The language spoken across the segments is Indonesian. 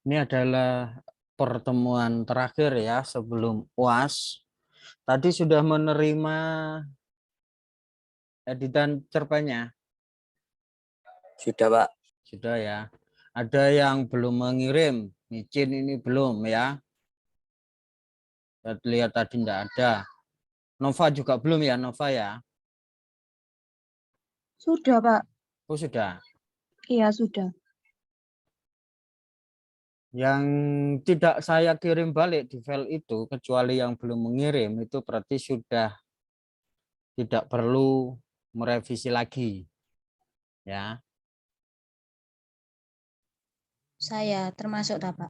Ini adalah pertemuan terakhir ya sebelum UAS. Tadi sudah menerima editan cerpennya. Sudah, Pak. Sudah ya. Ada yang belum mengirim. Izin ini belum ya. Lihat tadi tidak ada. Nova juga belum ya, Nova ya. Sudah, Pak. Oh sudah. Iya, sudah. Yang tidak saya kirim balik di file itu, kecuali yang belum mengirim, itu berarti sudah tidak perlu merevisi lagi. Ya, Saya termasuk, Pak.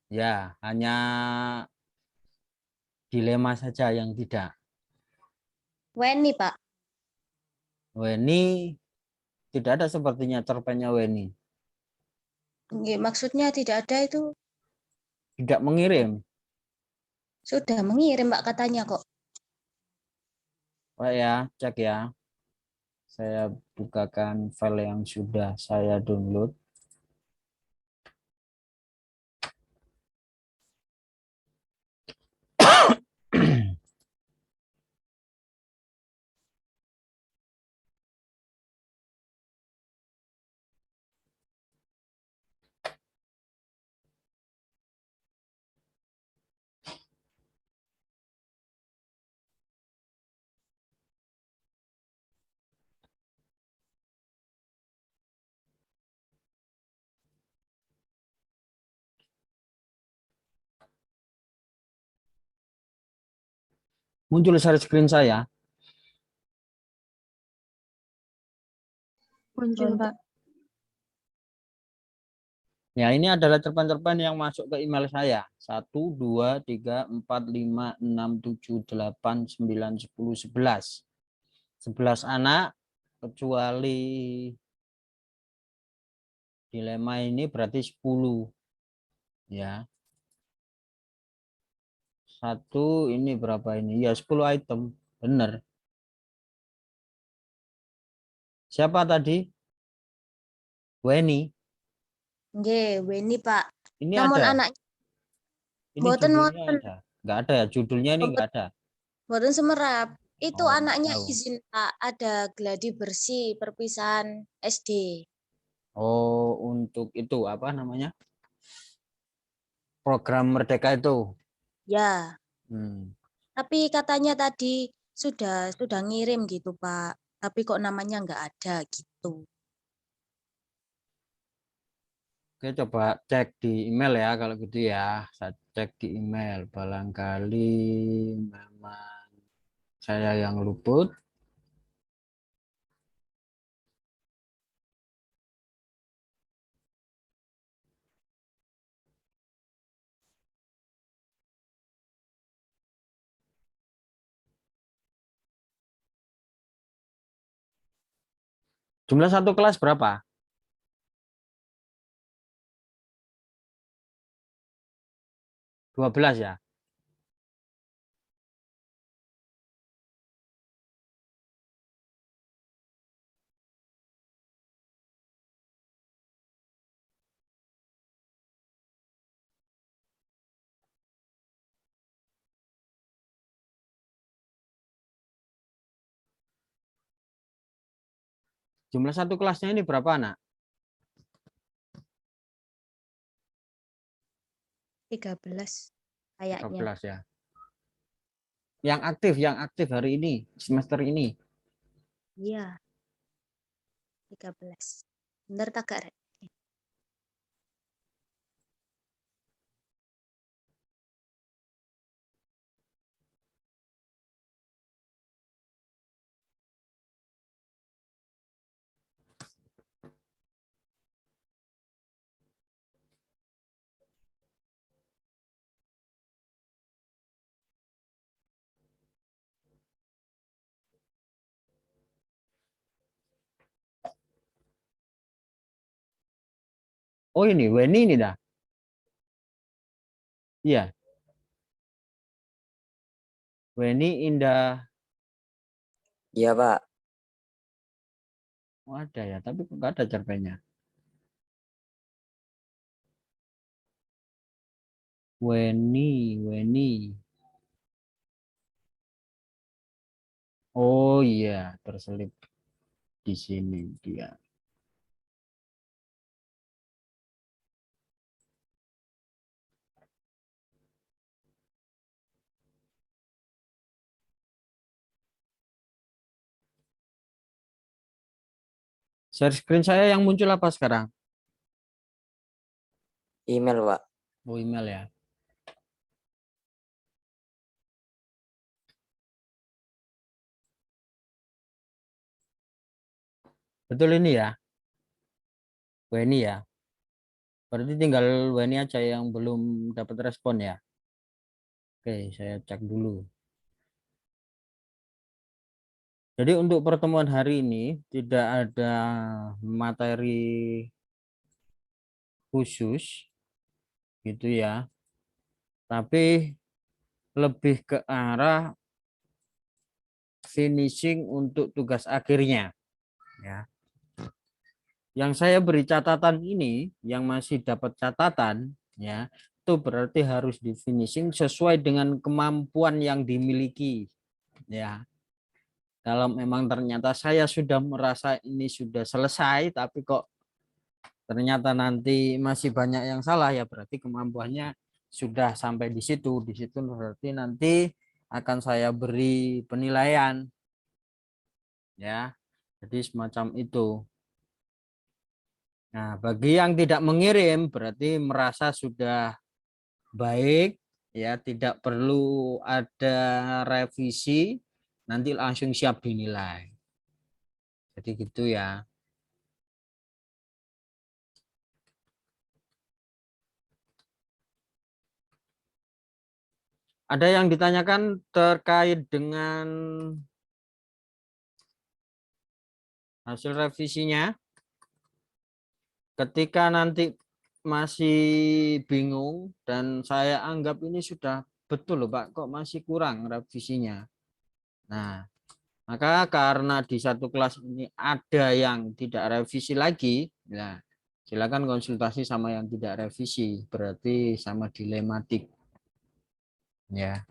ya hanya dilema saja yang tidak. Weni, Pak. Weni tidak ada sepertinya cerpennya Weni. Nggih, maksudnya tidak ada itu Tidak mengirim. sudah mengirim, Pak, katanya kok. Pak ya, cek ya. Saya bukakan file yang sudah saya download. Muncul share screen saya. Muncul, Pak. Ya, ini adalah cerpen-cerpen yang masuk ke email saya. 1, 2, 3, 4, 5, 6, 7, 8, 9, 10, 11. 11 anak, kecuali dilema ini berarti 10. Ya. Satu ini berapa ini? Ya, 10 item. Benar. Siapa tadi? Weni. Nggih, Weni, Pak. Ini Namun ada. anak Ini mboten judulnya wonten, ada. Enggak ada ya, judulnya ini enggak ada. mboten semerap. Itu Oh, enggak anaknya tahu. izin, Pak. Ada gladi bersih perpisahan SD. Oh, untuk itu apa namanya? Program Merdeka itu. Ya, Hmm. tapi katanya tadi sudah ngirim gitu, Pak. Tapi kok namanya nggak ada gitu. Oke, coba cek di email ya kalau gitu ya. Saya cek di email. Barangkali memang saya yang luput. Jumlah satu kelas berapa? 12 ya? Jumlah satu kelasnya ini berapa anak? 13 kayaknya. 13 ya. Yang aktif hari ini, semester ini. Iya, 13. Bener tak, Kak? Oh ini, Weni ini dah. Iya, Weni Indah. Iya, Pak. Oh, ada ya, tapi kok nggak ada cerpennya. Weni. Oh iya, terselip di sini dia. Share screen saya yang muncul apa sekarang? Email, Pak. Oh, email ya. Betul ini ya? Weni ya. Berarti tinggal Weni aja yang belum dapat respon ya. Oke, saya cek dulu. Jadi untuk pertemuan hari ini tidak ada materi khusus gitu ya. Tapi lebih ke arah finishing untuk tugas akhirnya ya. Yang saya beri catatan ini, yang masih dapat catatan ya, itu berarti harus di finishing sesuai dengan kemampuan yang dimiliki ya. Kalau memang ternyata saya sudah merasa ini sudah selesai tapi kok ternyata nanti masih banyak yang salah, ya berarti kemampuannya sudah sampai di situ. Di situ berarti nanti akan saya beri penilaian ya. Jadi semacam itu. Nah, bagi yang tidak mengirim berarti merasa sudah baik ya, tidak perlu ada revisi, nanti langsung siap dinilai. Jadi gitu ya. Ada yang ditanyakan terkait dengan hasil revisinya? Ketika nanti masih bingung dan saya anggap ini sudah betul loh Pak, kok masih kurang revisinya. Nah, maka karena di satu kelas ini ada yang tidak revisi lagi, nah silakan konsultasi sama yang tidak revisi, berarti sama dilematik. Ya,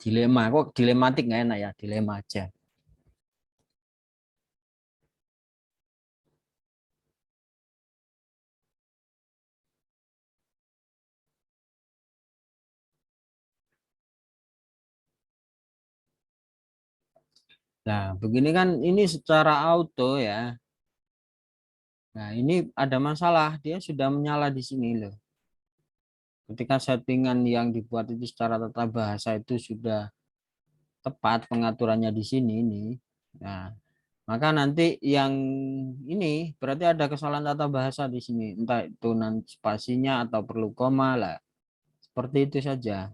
dilema kok dilematik nggak enak ya, dilema aja. Nah, begini kan ini secara auto ya. Nah, ini ada masalah, dia sudah menyala di sini loh. Ketika settingan yang dibuat itu secara tata bahasa itu sudah tepat pengaturannya di sini ini. Nah, maka nanti yang ini berarti ada kesalahan tata bahasa di sini, entah itu nanti spasinya atau perlu koma lah. Seperti itu saja.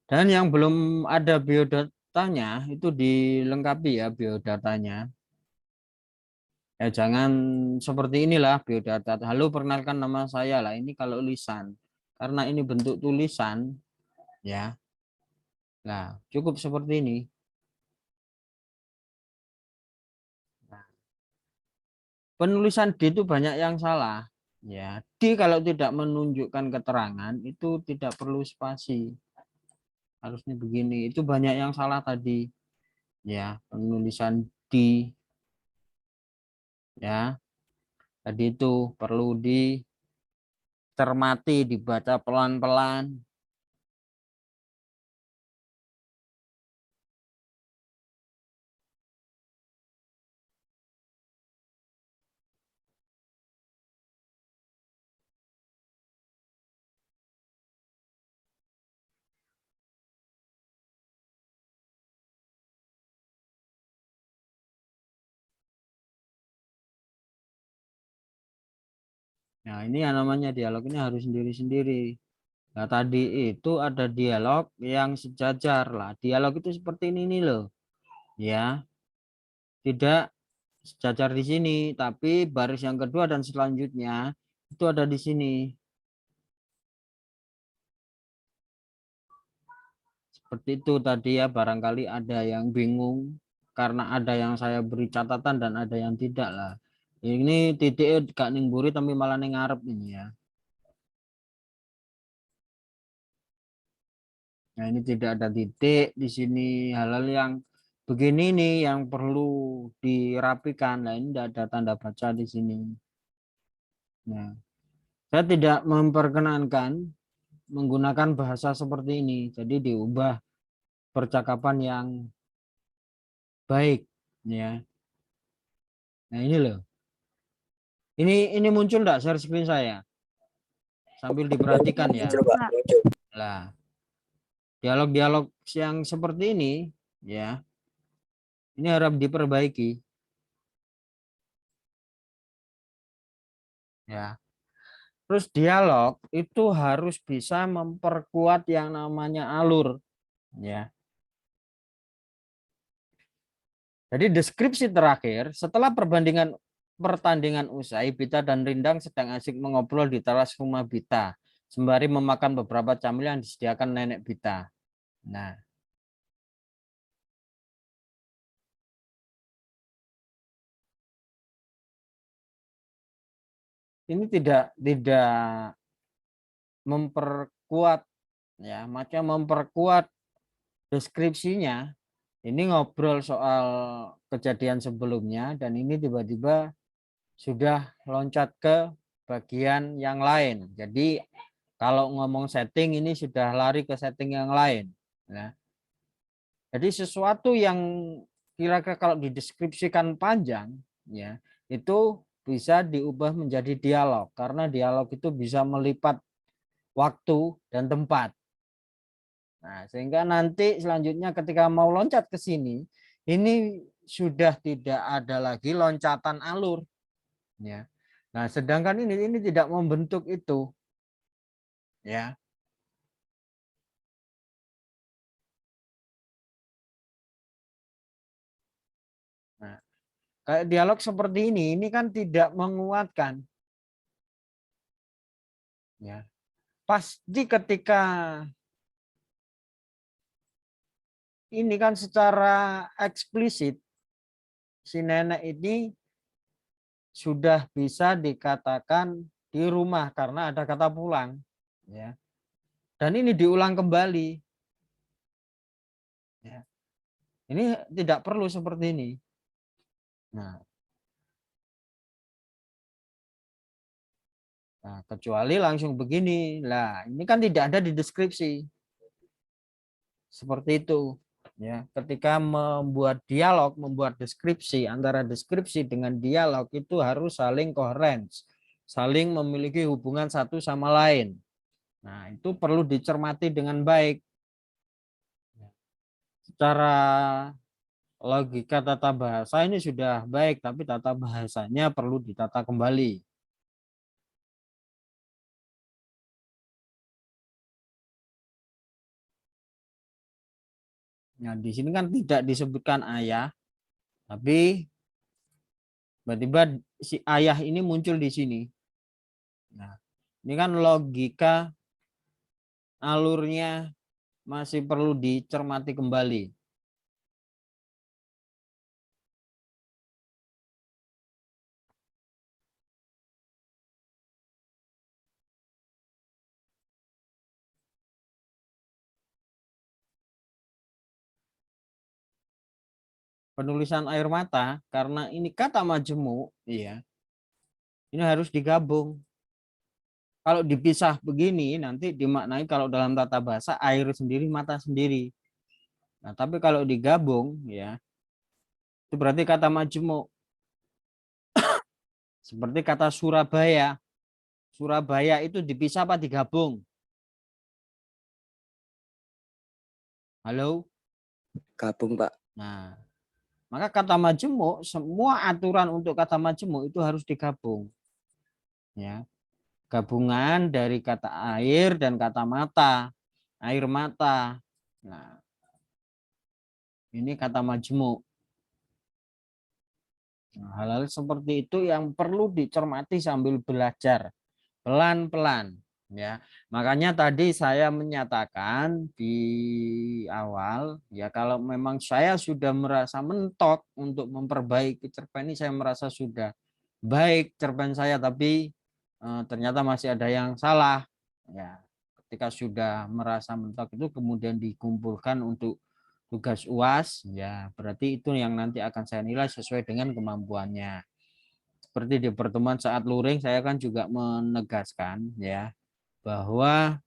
Dan yang belum ada biodatanya itu dilengkapi ya biodatanya. Ya jangan seperti inilah biodata. Halo, perkenalkan nama saya lah. Ini kalau lisan. Karena ini bentuk tulisan ya. Nah, cukup seperti ini. Nah, penulisan D itu banyak yang salah. Ya, D kalau tidak menunjukkan keterangan itu tidak perlu spasi. Harusnya begini. Itu banyak yang salah tadi. Ya, penulisan D ya. Tadi itu perlu dicermati, dibaca pelan-pelan. Nah, ini yang namanya dialog ini harus sendiri-sendiri. Nah, tadi itu ada dialog yang sejajar lah. Dialog itu seperti ini nih loh. Ya, tidak sejajar di sini, tapi baris yang kedua dan selanjutnya itu ada di sini. Seperti itu tadi ya, barangkali ada yang bingung karena ada yang saya beri catatan dan ada yang tidak lah. Ini titik gak ning mburi tapi malah ning ngarep ini ya. Nah, ini tidak ada titik di sini, hal-hal yang begini nih yang perlu dirapikan. Nah, ini tidak ada tanda baca di sini. Nah, saya tidak memperkenankan menggunakan bahasa seperti ini. Jadi diubah percakapan yang baik ya. Nah, ini loh. Ini muncul enggak share screen saya? Sambil diperhatikan ya. Muncul, Pak. Muncul. Lah, dialog-dialog yang seperti ini ya. Ini harap diperbaiki. Ya. Terus dialog itu harus bisa memperkuat yang namanya alur ya. Jadi deskripsi terakhir setelah pertandingan usai, Bita dan Rindang sedang asik mengobrol di teras rumah Bita sembari memakan beberapa camilan yang disediakan nenek Bita. Nah, ini tidak memperkuat ya, macam memperkuat deskripsinya. Ini ngobrol soal kejadian sebelumnya dan ini tiba-tiba sudah loncat ke bagian yang lain. Jadi kalau ngomong setting ini sudah lari ke setting yang lain. Nah, jadi sesuatu yang kira-kira kalau dideskripsikan panjang, ya itu bisa diubah menjadi dialog karena dialog itu bisa melipat waktu dan tempat. Nah, sehingga nanti selanjutnya ketika mau loncat ke sini, ini sudah tidak ada lagi loncatan alur. Ya. Nah, sedangkan ini tidak membentuk itu. Ya. Nah, kayak dialog seperti ini kan tidak menguatkan. Ya. Pasti ketika ini kan secara eksplisit si nenek ini sudah bisa dikatakan di rumah karena ada kata pulang, ya. Dan ini diulang kembali, ya. Ini tidak perlu seperti ini. Nah, kecuali langsung begini, lah ini kan tidak ada di deskripsi, seperti itu. Ya, ketika membuat dialog, membuat deskripsi, antara deskripsi dengan dialog itu harus saling koheren, saling memiliki hubungan satu sama lain. Nah, itu perlu dicermati dengan baik. Secara logika tata bahasa ini sudah baik, tapi tata bahasanya perlu ditata kembali. Nah, di sini kan tidak disebutkan ayah, tapi tiba-tiba si ayah ini muncul di sini. Nah, ini kan logika alurnya masih perlu dicermati kembali. Penulisan air mata karena ini kata majemuk, ya, ini harus digabung. Kalau dipisah begini nanti dimaknai kalau dalam tata bahasa air sendiri, mata sendiri. Nah, tapi kalau digabung ya itu berarti kata majemuk. Seperti kata Surabaya. Surabaya itu dipisah apa digabung? Halo? Gabung, Pak. Nah, maka kata majemuk, semua aturan untuk kata majemuk itu harus digabung. Ya. Gabungan dari kata air dan kata mata. Air mata. Nah, ini kata majemuk. Nah, hal-hal seperti itu yang perlu dicermati sambil belajar pelan-pelan. Ya, makanya tadi saya menyatakan di awal ya kalau memang saya sudah merasa mentok untuk memperbaiki cerpen ini, saya merasa sudah baik cerpen saya, tapi ternyata masih ada yang salah. Ya, ketika sudah merasa mentok itu kemudian dikumpulkan untuk tugas UAS, ya berarti itu yang nanti akan saya nilai sesuai dengan kemampuannya. Seperti di pertemuan saat luring saya kan juga menegaskan ya bahwa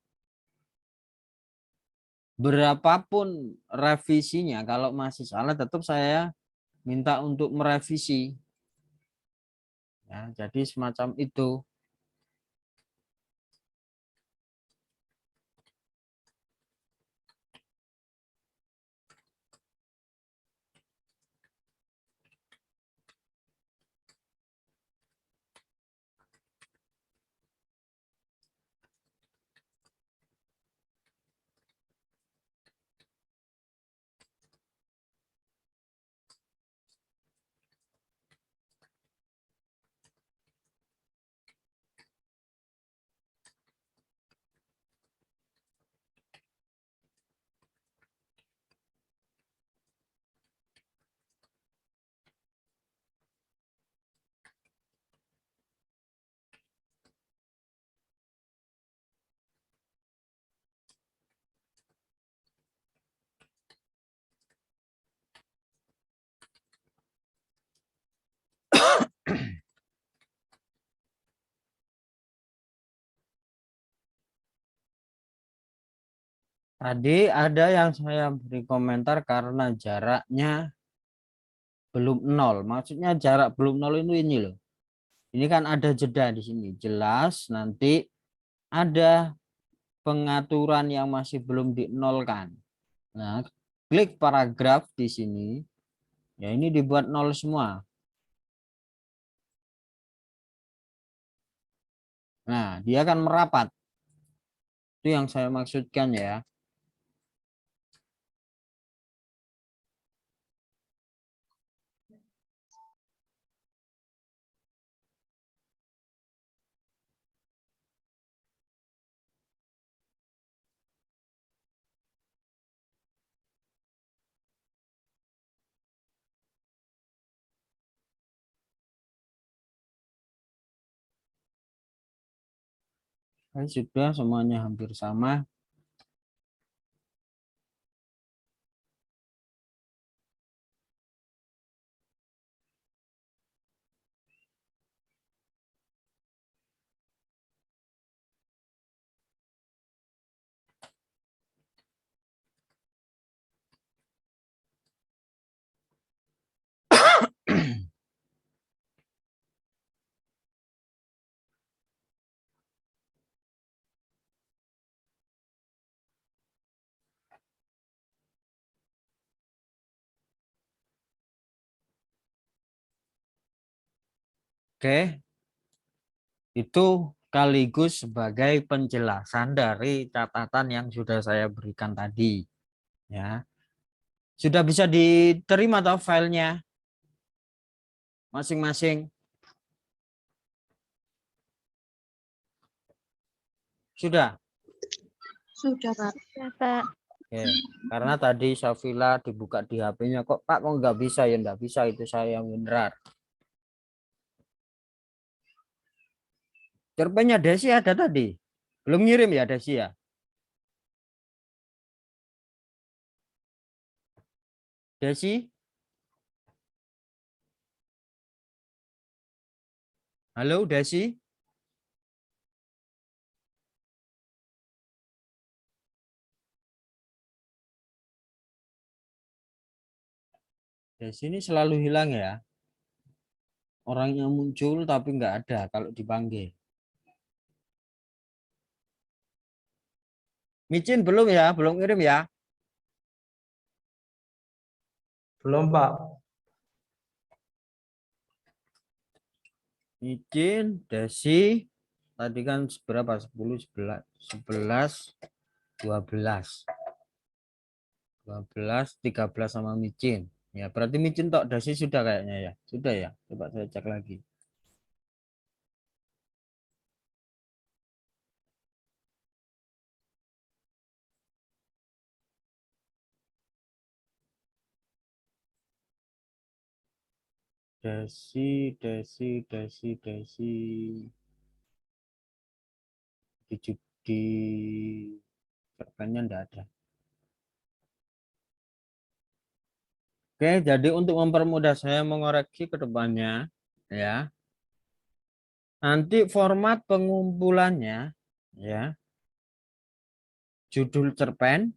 berapapun revisinya kalau masih salah tetap saya minta untuk merevisi ya, jadi semacam itu. Tadi ada yang saya beri komentar karena jaraknya belum nol, maksudnya jarak belum nol itu ini loh, ini kan ada jeda di sini jelas nanti ada pengaturan yang masih belum dinolkan. Nah, klik paragraf di sini ya, ini dibuat nol semua. Nah, dia akan merapat. Itu yang saya maksudkan ya. Sudah semuanya hampir sama. Oke, itu sekaligus sebagai penjelasan dari catatan yang sudah saya berikan tadi. Ya, sudah bisa diterima atau filenya masing-masing? Sudah. Sudah, Pak. Oke, karena tadi Safila dibuka di HP-nya, kok Pak kok nggak bisa ya, nggak bisa, itu saya yang beneran. Cerpennya Desi ada tadi, belum ngirim ya Desi ya? Desi, halo Desi. Desi ini selalu hilang ya. Orangnya muncul tapi nggak ada kalau dipanggil. Micin belum ya, belum ngirim ya. Belum, Pak. Micin, Desi, tadi kan berapa? 10, 11, 11, 12, 12, 13 sama Micin. Ya, berarti Micin tok, Desi sudah kayaknya ya. Sudah ya. Coba saya cek lagi. Desi. Di cerpennya enggak ada. Oke, jadi untuk mempermudah saya mengoreksi ke depannya, ya. Nanti format pengumpulannya, ya. Judul cerpen,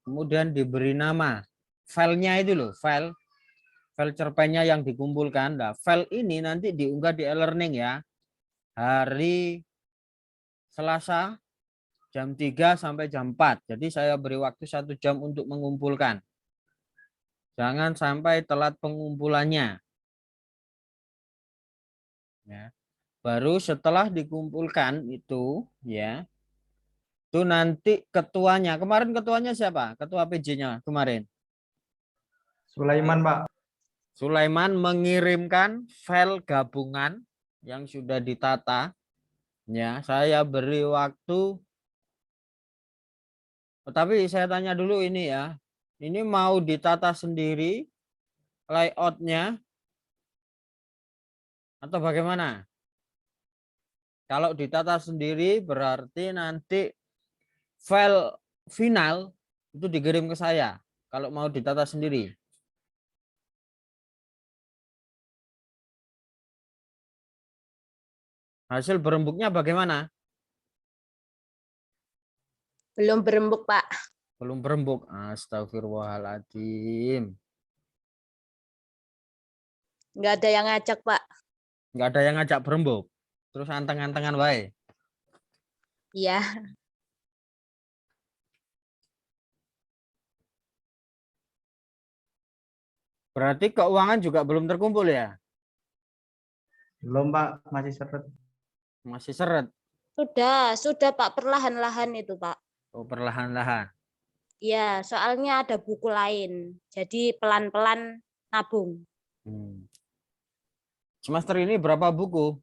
kemudian diberi nama filenya itu loh, file cerpennya yang dikumpulkan. Nah, file ini nanti diunggah di e-learning ya. Hari Selasa jam 3 sampai jam 4. Jadi saya beri waktu 1 jam untuk mengumpulkan. Jangan sampai telat pengumpulannya. Ya. Baru setelah dikumpulkan itu ya. Itu nanti ketuanya. Kemarin ketuanya siapa? Ketua PJ-nya kemarin. Sulaiman, Pak. Sulaiman mengirimkan file gabungan yang sudah ditata. Ya, saya beri waktu. Tapi saya tanya dulu ini ya. Ini mau ditata sendiri layoutnya atau bagaimana? Kalau ditata sendiri berarti nanti file final itu dikirim ke saya. Kalau mau ditata sendiri. Hasil berembuknya bagaimana? Belum berembuk, Pak. Belum berembuk. Astagfirullahaladzim. Nggak ada yang ngajak, Pak. Nggak ada yang ngajak berembuk. Terus anteng-antengan wae. Iya. Berarti keuangan juga belum terkumpul ya? Belum, Pak. Masih seret. Masih seret. Sudah Pak, perlahan-lahan itu, Pak. Oh, perlahan-lahan. Iya, soalnya ada buku lain. Jadi pelan-pelan nabung. Semester ini berapa buku?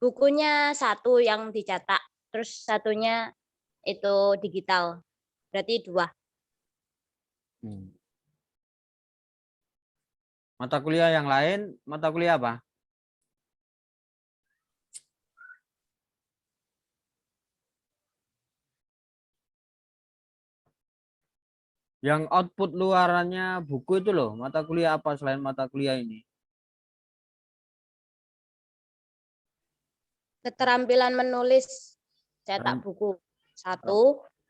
Bukunya 1 yang dicetak, terus satunya itu digital. Berarti 2. Mata kuliah yang lain, mata kuliah apa? Yang output luarannya buku itu loh, mata kuliah apa selain mata kuliah ini? Keterampilan menulis cetak buku 1,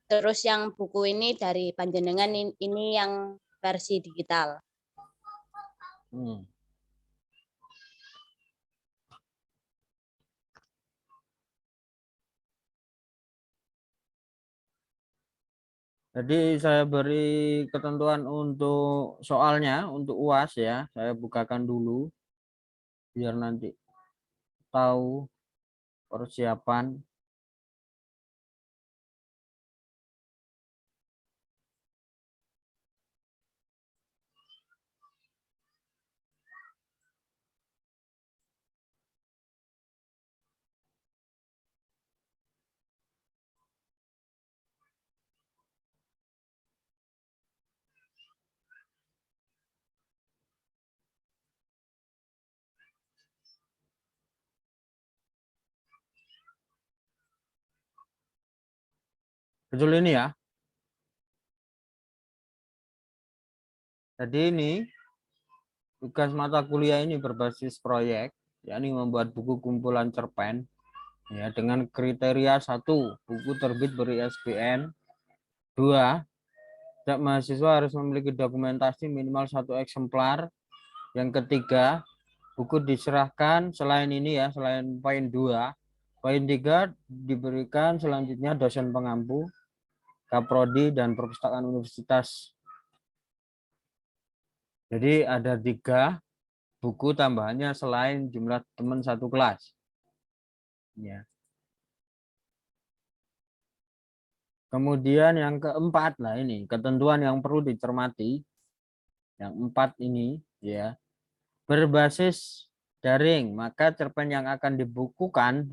terus yang buku ini dari panjenengan ini yang versi digital. Jadi saya beri ketentuan untuk soalnya, untuk UAS ya. Saya bukakan dulu biar nanti tahu persiapan. Betul ini ya. Jadi ini tugas mata kuliah ini berbasis proyek, yakni membuat buku kumpulan cerpen ya dengan kriteria 1, buku terbit beri ISBN. 2, setiap mahasiswa harus memiliki dokumentasi minimal 1 eksemplar. Yang ketiga, buku diserahkan selain ini ya, selain poin 2. Poin 3 diberikan selanjutnya dosen pengampu, kaprodi, dan perpustakaan universitas. Jadi ada 3 buku tambahannya selain jumlah teman 1 kelas. Ya. Kemudian yang keempat, lah ini ketentuan yang perlu dicermati. Yang 4 ini ya, berbasis daring, maka cerpen yang akan dibukukan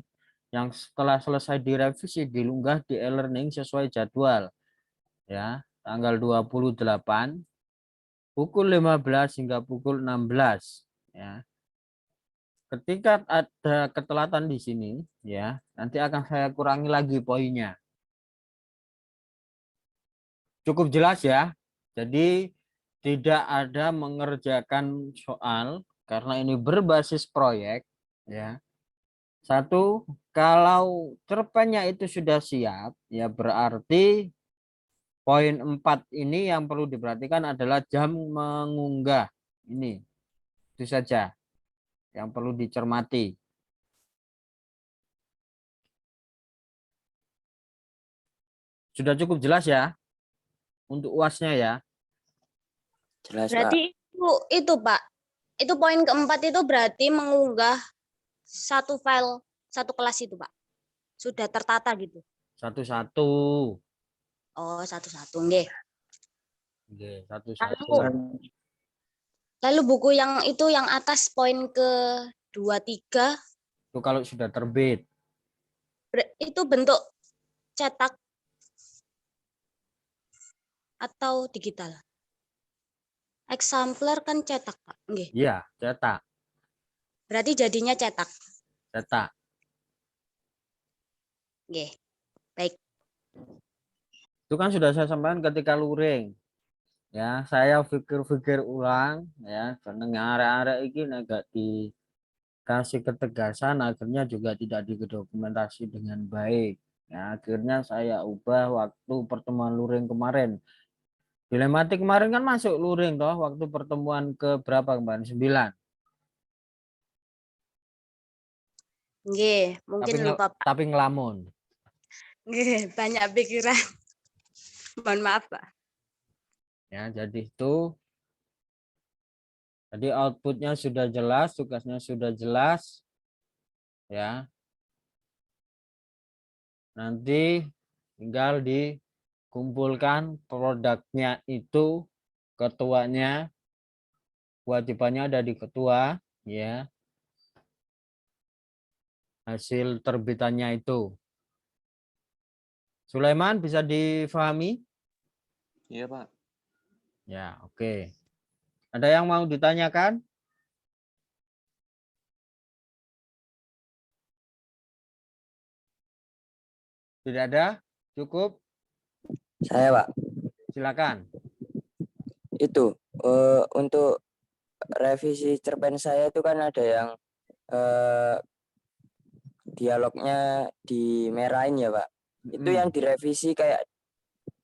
yang setelah selesai direvisi diunggah di e-learning sesuai jadwal. Ya, tanggal 28 pukul 15 hingga pukul 16 ya. Ketika ada ketelatan di sini ya, nanti akan saya kurangi lagi poinnya. Cukup jelas ya. Jadi tidak ada mengerjakan soal karena ini berbasis proyek ya. Satu, kalau cerpennya itu sudah siap ya berarti poin 4 ini yang perlu diperhatikan adalah jam mengunggah. Ini itu saja yang perlu dicermati. Sudah cukup jelas ya untuk UASnya ya. Jelas, Pak. Berarti itu Pak. Itu poin keempat itu berarti mengunggah satu file satu kelas itu Pak. Sudah tertata gitu. Satu-satu. Oh, satu-satu nggih. Oke, Lalu satu-satu. lalu buku yang itu yang atas poin ke 23 Itu kalau sudah terbit. itu bentuk cetak atau digital? Eksemplar kan cetak, Pak. Nggih. Iya, cetak. Berarti jadinya cetak. Cetak. Nggih. Baik. Itu kan sudah saya sampaikan ketika luring. Ya, saya pikir-pikir ulang ya, karena arek-arek iki agak dikasih ketegasan akhirnya juga tidak didokumentasi dengan baik. Ya, akhirnya saya ubah waktu pertemuan luring kemarin. Dilematik kemarin kan masuk luring toh waktu pertemuan ke berapa kemarin? 9. Nggih, mungkin lupa, Pak. Tapi ngelamun. Nggih, banyak pikiran. Mohon maaf, Pak. Ya, jadi itu jadi outputnya sudah jelas, tugasnya sudah jelas. Ya. Nanti tinggal dikumpulkan produknya itu, ketuanya, kewajibannya ada di ketua, ya. Hasil terbitannya itu. Sulaiman bisa difahami? Iya, Pak. Ya, oke. Ada yang mau ditanyakan? Tidak ada? Cukup? Saya, Pak. Silakan. Itu untuk revisi cerpen saya itu kan ada yang dialognya dimerahin ya, Pak. Itu yang direvisi kayak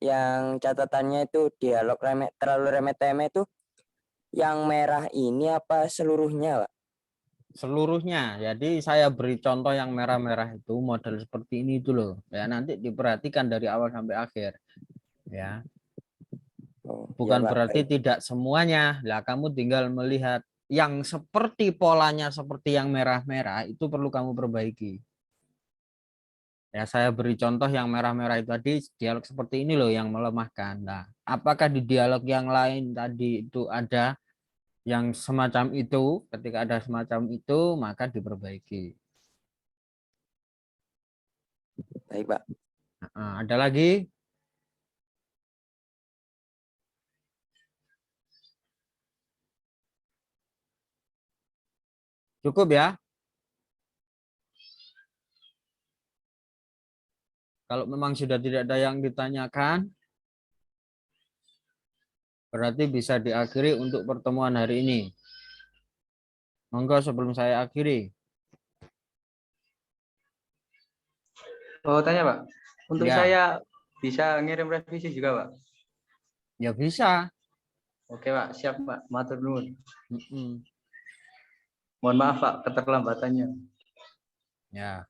yang catatannya itu dialog terlalu remeh-temeh itu yang merah ini apa seluruhnya, Pak? Seluruhnya. Jadi saya beri contoh yang merah-merah itu model seperti ini itu loh. Ya, nanti diperhatikan dari awal sampai akhir. Ya. Oh, Bukan ya, Pak. berarti Baik. tidak semuanya. Lah kamu tinggal melihat yang seperti polanya seperti yang merah-merah itu perlu kamu perbaiki. Ya, saya beri contoh yang merah-merah itu tadi dialog seperti ini loh yang melemahkan. Nah, apakah di dialog yang lain tadi itu ada yang semacam itu? Ketika ada semacam itu, maka diperbaiki. Baik, Pak. Nah, ada lagi? Cukup ya? Kalau memang sudah tidak ada yang ditanyakan, berarti bisa diakhiri untuk pertemuan hari ini. Monggo sebelum saya akhiri. Oh, tanya, Pak. Untuk Ya. saya bisa ngirim revisi juga, Pak? Ya bisa. Oke, Pak. Siap, Pak. Matur nuwun. Mm-mm. Mohon maaf, Pak, keterlambatannya. Ya.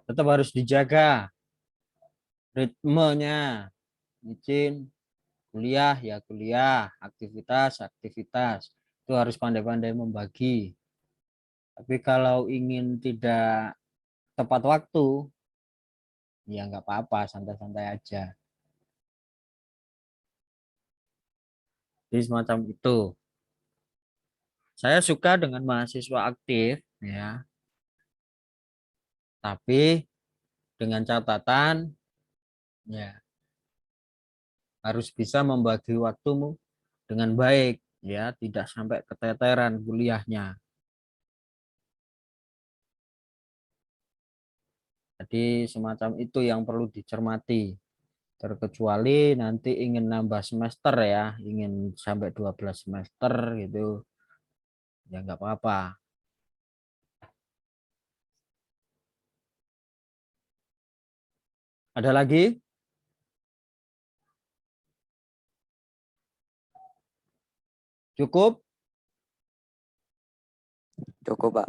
Tetap harus dijaga ritmenya. Izin kuliah ya kuliah, aktivitas aktivitas. Itu harus pandai-pandai membagi. Tapi kalau ingin tidak tepat waktu, ya nggak apa-apa, santai-santai aja. Jadi semacam itu. Saya suka dengan mahasiswa aktif, ya. Tapi dengan catatan, ya harus bisa membagi waktumu dengan baik, ya, tidak sampai keteteran kuliahnya. Jadi semacam itu yang perlu dicermati. Terkecuali nanti ingin nambah semester ya, ingin sampai 12 semester gitu, ya nggak apa-apa. Ada lagi? Cukup? Cukup, Pak.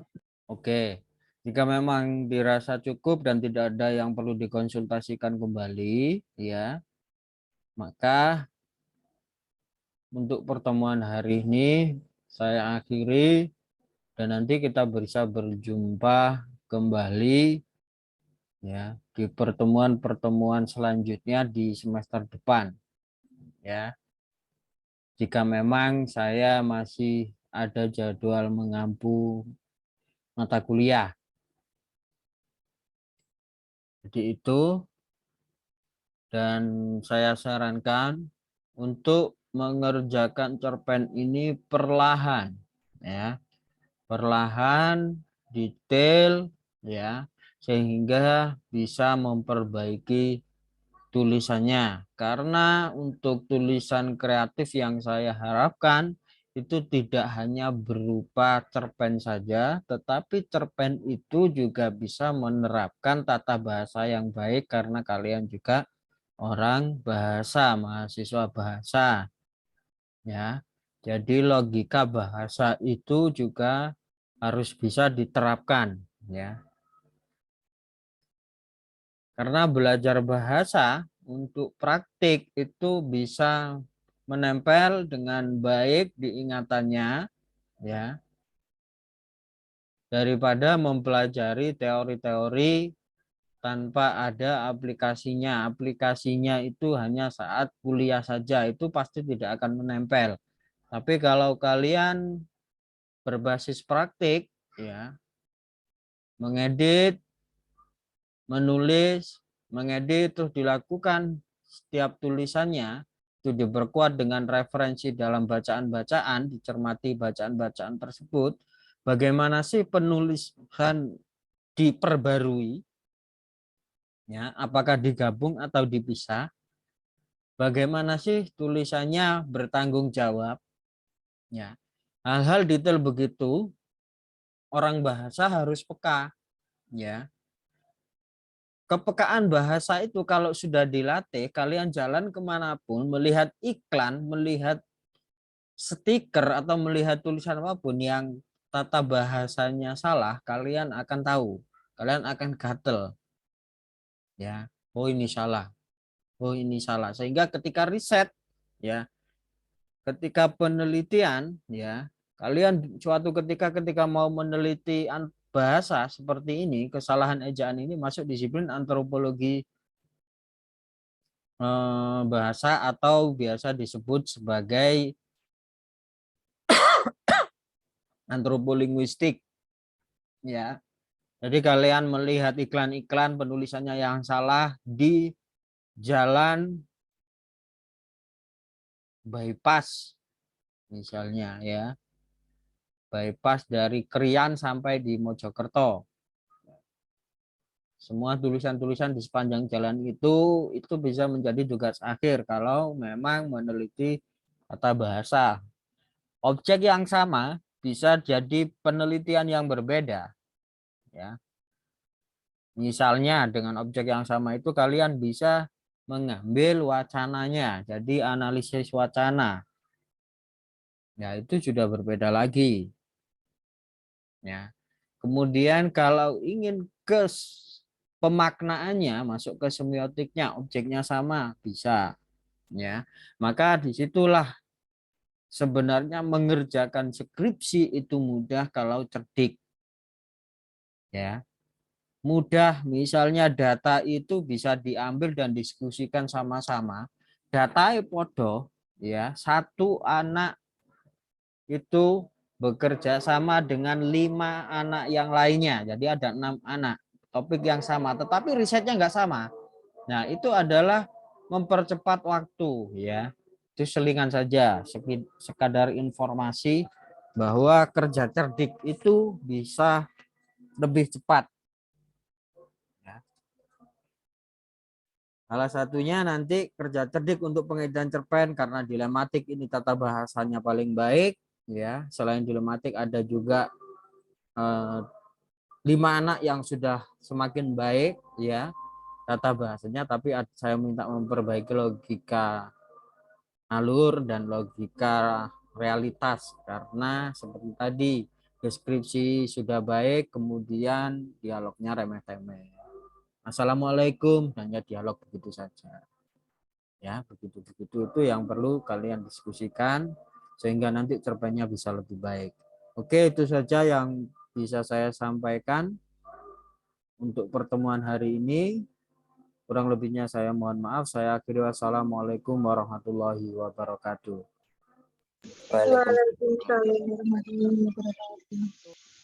Oke. Jika memang dirasa cukup dan tidak ada yang perlu dikonsultasikan kembali, ya, maka untuk pertemuan hari ini saya akhiri dan nanti kita bisa berjumpa kembali ya di pertemuan-pertemuan selanjutnya di semester depan, ya. Jika memang saya masih ada jadwal mengampu mata kuliah. Jadi itu, dan saya sarankan untuk mengerjakan cerpen ini perlahan, ya, perlahan, detail, ya, sehingga bisa memperbaiki tulisannya. Karena untuk tulisan kreatif yang saya harapkan itu tidak hanya berupa cerpen saja, tetapi cerpen itu juga bisa menerapkan tata bahasa yang baik karena kalian juga orang bahasa, mahasiswa bahasa, ya. Jadi logika bahasa itu juga harus bisa diterapkan, ya. Karena belajar bahasa untuk praktik itu bisa menempel dengan baik di ingatannya, ya, daripada mempelajari teori-teori tanpa ada aplikasinya. Aplikasinya itu hanya saat kuliah saja, itu pasti tidak akan menempel. Tapi kalau kalian berbasis praktik, ya, mengedit, menulis, mengedit, terus dilakukan setiap tulisannya, itu diperkuat dengan referensi dalam bacaan-bacaan, dicermati bacaan-bacaan tersebut, bagaimana sih penulisan diperbarui, ya, apakah digabung atau dipisah, bagaimana sih tulisannya bertanggung jawab, ya, hal-hal detail begitu orang bahasa harus peka, ya. Kepekaan bahasa itu kalau sudah dilatih, kalian jalan kemanapun, melihat iklan, melihat stiker, atau melihat tulisan apapun yang tata bahasanya salah, kalian akan tahu, kalian akan gatel, ya. Oh ini salah, oh ini salah. Sehingga ketika riset, ya, ketika penelitian, ya, kalian suatu ketika mau meneliti bahasa seperti ini, kesalahan ejaan ini masuk disiplin antropologi bahasa atau biasa disebut sebagai antropolinguistik, ya. Jadi kalian melihat iklan-iklan penulisannya yang salah di jalan bypass misalnya, ya. Bypass dari Krian sampai di Mojokerto. Semua tulisan-tulisan di sepanjang jalan itu bisa menjadi tugas akhir kalau memang meneliti tata bahasa. Objek yang sama bisa jadi penelitian yang berbeda, ya. Misalnya dengan objek yang sama itu kalian bisa mengambil wacananya, jadi analisis wacana. Ya, itu sudah berbeda lagi, ya. Kemudian kalau ingin ke pemaknaannya, masuk ke semiotiknya, objeknya sama, bisa, ya. Maka disitulah sebenarnya mengerjakan skripsi itu mudah kalau cerdik, ya. Mudah, misalnya data itu bisa diambil dan diskusikan sama-sama. Data podo, ya, satu anak itu bekerja sama dengan 5 anak yang lainnya. Jadi ada 6 anak, topik yang sama, tetapi risetnya nggak sama. Nah, itu adalah mempercepat waktu ya. Itu selingan saja, sekadar informasi bahwa kerja cerdik itu bisa lebih cepat. Ya. Salah satunya nanti kerja cerdik untuk pengedaran cerpen karena dilematik ini tata bahasanya paling baik ya. Selain dilematik ada juga 5 anak yang sudah semakin baik ya tata bahasanya, tapi saya minta memperbaiki logika alur dan logika realitas karena seperti tadi deskripsi sudah baik, kemudian dialognya remeh-temeh. Assalamualaikum, hanya dialog begitu saja. Ya, begitu-begitu itu yang perlu kalian diskusikan sehingga nanti cerpennya bisa lebih baik. Oke, itu saja yang bisa saya sampaikan untuk pertemuan hari ini. Kurang lebihnya saya mohon maaf. Saya akhiri. Wassalamualaikum warahmatullahi wabarakatuh. Waalaikumsalam. Waalaikumsalam warahmatullahi wabarakatuh.